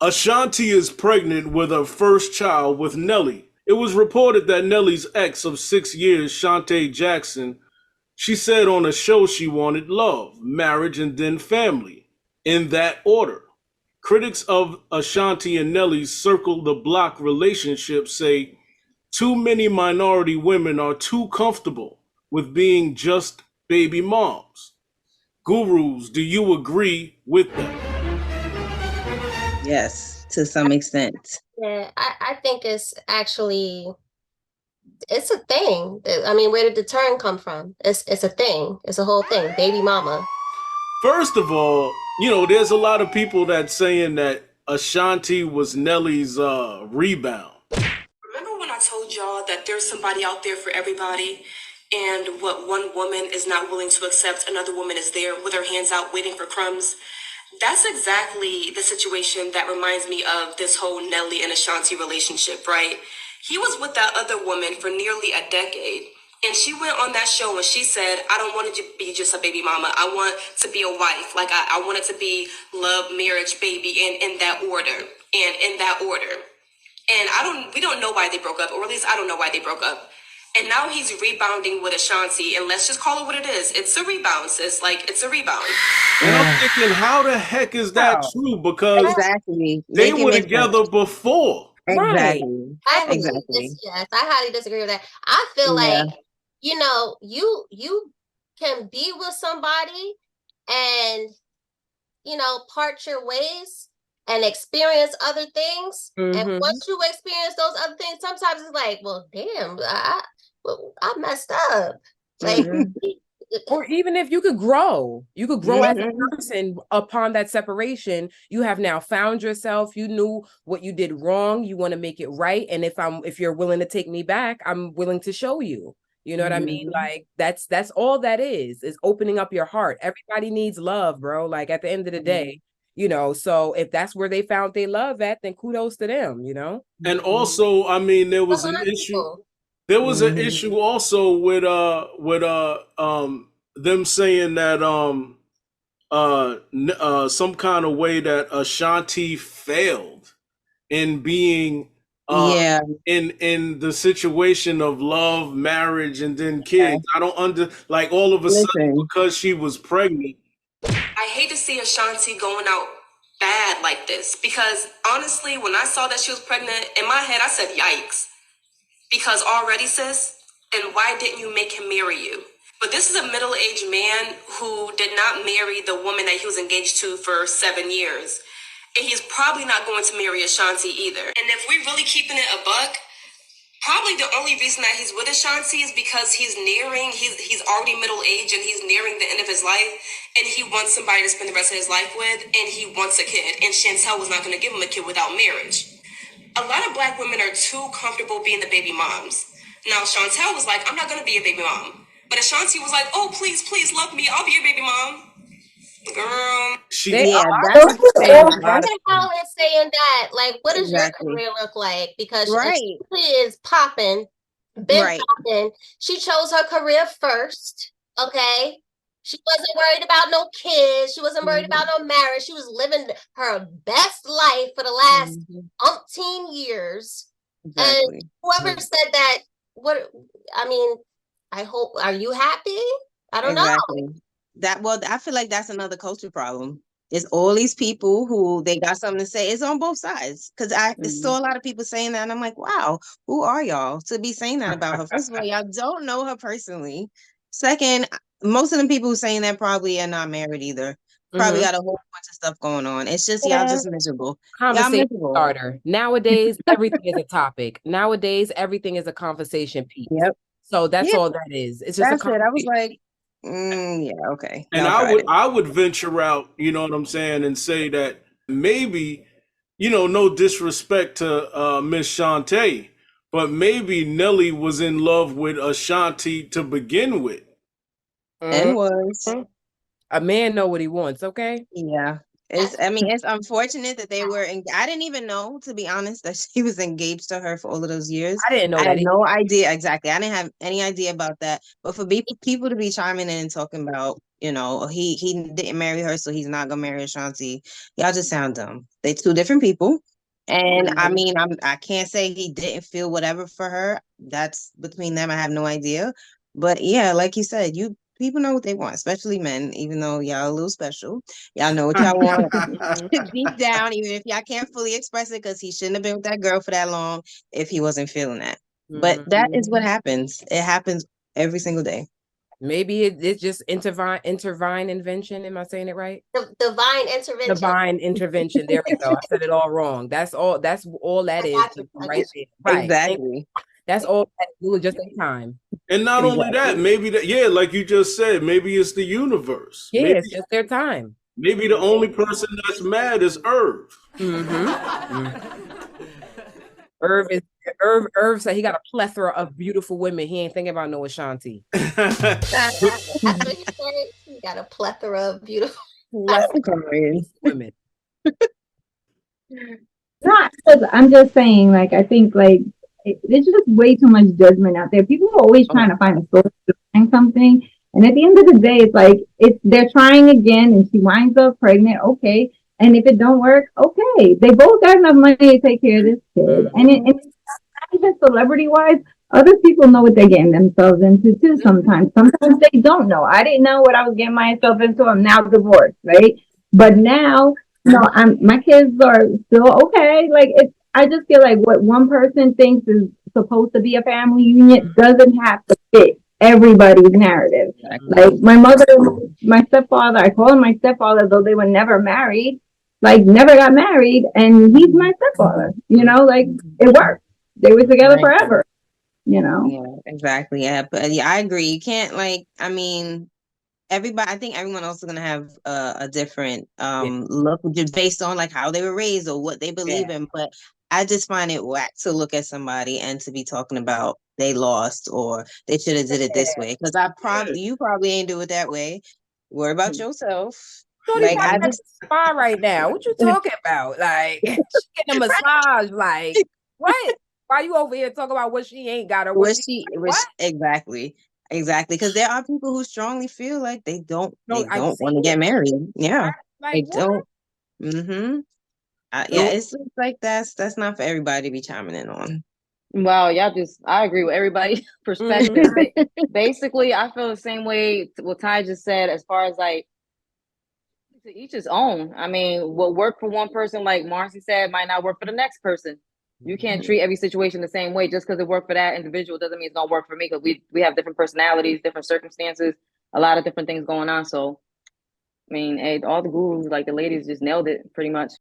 Ashanti is pregnant with her first child with Nelly. It was reported that Nelly's ex of 6 years, Shantae Jackson, she said on a show she wanted love, marriage, and then family, in that order. Critics of Ashanti and Nelly's circle the block relationship say too many minority women are too comfortable with being just baby moms. Gurus, do you agree with that? Yes, to some extent. Yeah, I think it's actually it's a thing. I mean, where did the term come from? It's a thing. It's a whole thing. Baby mama. First of all, there's a lot of people that saying that Ashanti was Nelly's rebound. Remember when I told y'all that there's somebody out there for everybody, and what one woman is not willing to accept, another woman is there with her hands out waiting for crumbs? That's exactly the situation that reminds me of this whole Nelly and Ashanti relationship, right? He was with that other woman for nearly a decade. And she went on that show and she said, I don't want to be just a baby mama. I want to be a wife. Like, I want it to be love, marriage, baby, in that order. And in that order. And we don't know why they broke up, or at least I don't know why they broke up. And now he's rebounding with Ashanti, and let's just call it what it is. It's a rebound, sis. Like, it's a rebound. And I'm thinking, how the heck is that true? Because Exactly. they Make it were make together sense. before. Exactly. Exactly. Yes, I highly disagree with that. I feel Yeah. like, you can be with somebody and, part your ways and experience other things. And once you experience those other things, sometimes it's like, well, damn, I messed up. Like, Or even if you could grow as a person upon that separation. You have now found yourself. You knew what you did wrong. You want to make it right. And if you're willing to take me back, I'm willing to show you. You know what I mean? Like that's all that is opening up your heart. Everybody needs love, bro. Like at the end of the day, so if that's where they found their love at, then kudos to them, And also, I mean, there was an issue. There was an issue also with them saying that some kind of way that Ashanti failed in being in the situation of love, marriage, and then kids. I don't like all of a sudden because she was pregnant. I hate to see Ashanti going out bad like this, because honestly, when I saw that she was pregnant, in my head I said, yikes. Because already, sis, and why didn't you make him marry you? But this is a middle-aged man who did not marry the woman that he was engaged to for 7 years. And he's probably not going to marry Ashanti either. And if we're really keeping it a buck, probably the only reason that he's with Ashanti is because he's already middle-aged and he's nearing the end of his life, and he wants somebody to spend the rest of his life with, and he wants a kid. And Chantel was not going to give him a kid without marriage. A lot of Black women are too comfortable being the baby moms. Now, Chantel was like, I'm not going to be a baby mom. But Ashanti was like, oh, please, please love me. I'll be your baby mom. Girl. That's how it's saying that. Like, what does your career look like? Because she is popping, popping. She chose her career first, okay? She wasn't worried about no kids. She wasn't worried about no marriage. She was living her best life for the last umpteen years. And whoever said that, I hope, are you happy? I don't know. I feel like that's another culture problem. There's all these people who they got something to say. It's on both sides. Because I saw a lot of people saying that, and I'm like, wow, who are y'all to be saying that about her? First of all, y'all don't know her personally. Second, most of the people who saying that probably are not married either. Probably got a whole bunch of stuff going on. It's just y'all just miserable. Conversation starter. Nowadays, everything is a topic. Nowadays, everything is a conversation piece. Yep. So that's all that is. It's just that's it. I was like, yeah, okay. And I would venture out, you know what I'm saying, and say that maybe, no disrespect to Miss Shantae, but maybe Nelly was in love with Ashanti to begin with. And was. A man know what he wants, okay? Yeah. It's unfortunate that they were. I didn't even know, to be honest, that she was engaged to her for all of those years. I didn't know I that had either. no idea exactly. I didn't have any idea about that. But for people to be chiming in and talking about, he didn't marry her, so he's not gonna marry Ashanti. Y'all just sound dumb. They two different people. And I mean, I can't say he didn't feel whatever for her. That's between them. I have no idea. But yeah, like you said, people know what they want, especially men, even though y'all a little special. Y'all know what y'all want deep down, even if y'all can't fully express it, because he shouldn't have been with that girl for that long if he wasn't feeling that. But that is what happens. It happens every single day. Maybe it's just intervine invention. Am I saying it right? Divine intervention. Divine intervention. There we go. I said it all wrong. That's all that is. Right there. Right. Exactly. That's all that do just in time. And not only that, maybe like you just said, maybe it's the universe. Yeah, maybe it's just their time. Maybe the only person that's mad is Irv. Irv said he got a plethora of beautiful women. He ain't thinking about no Ashanti. That's what he said. He got a plethora of beautiful women. Not because I'm just saying, like, I think like there's just way too much judgment out there. People are always trying to find a source to find something. And at the end of the day, it's like they're trying again and she winds up pregnant, okay. And if it don't work, okay. They both got enough money to take care of this kid. And it's not even celebrity wise, other people know what they're getting themselves into too sometimes. Sometimes they don't know. I didn't know what I was getting myself into. I'm now divorced, right? But now, my kids are still okay. Like I just feel like what one person thinks is supposed to be a family union doesn't have to fit everybody's narrative. Like my mother, my stepfather, I call him my stepfather, though they were never married, like never got married, and he's my stepfather. Like it worked. They were together forever. Yeah, exactly. Yeah, but yeah, I agree. You can't everybody. I think everyone else is gonna have a different look just based on like how they were raised or what they believe in. But I just find it whack to look at somebody and to be talking about they lost or they should have did it this way. Because you probably ain't do it that way. Worry about yourself. Like I just spa right now. What you talking about? Like she getting a massage. Like what? Why you over here talking about what she ain't got or what exactly. Because there are people who strongly feel like they don't want to get married. Yeah, they don't. Yeah, it's like that's not for everybody to be chiming in on. Well, I agree with everybody's perspective. Basically, I feel the same way what Ty just said, as far as like to each his own. I mean, what worked for one person, like Marcy said, might not work for the next person. You can't treat every situation the same way. Just because it worked for that individual doesn't mean it's gonna work for me, because we have different personalities, different circumstances, a lot of different things going on. So I mean, all the gurus, like the ladies, just nailed it pretty much.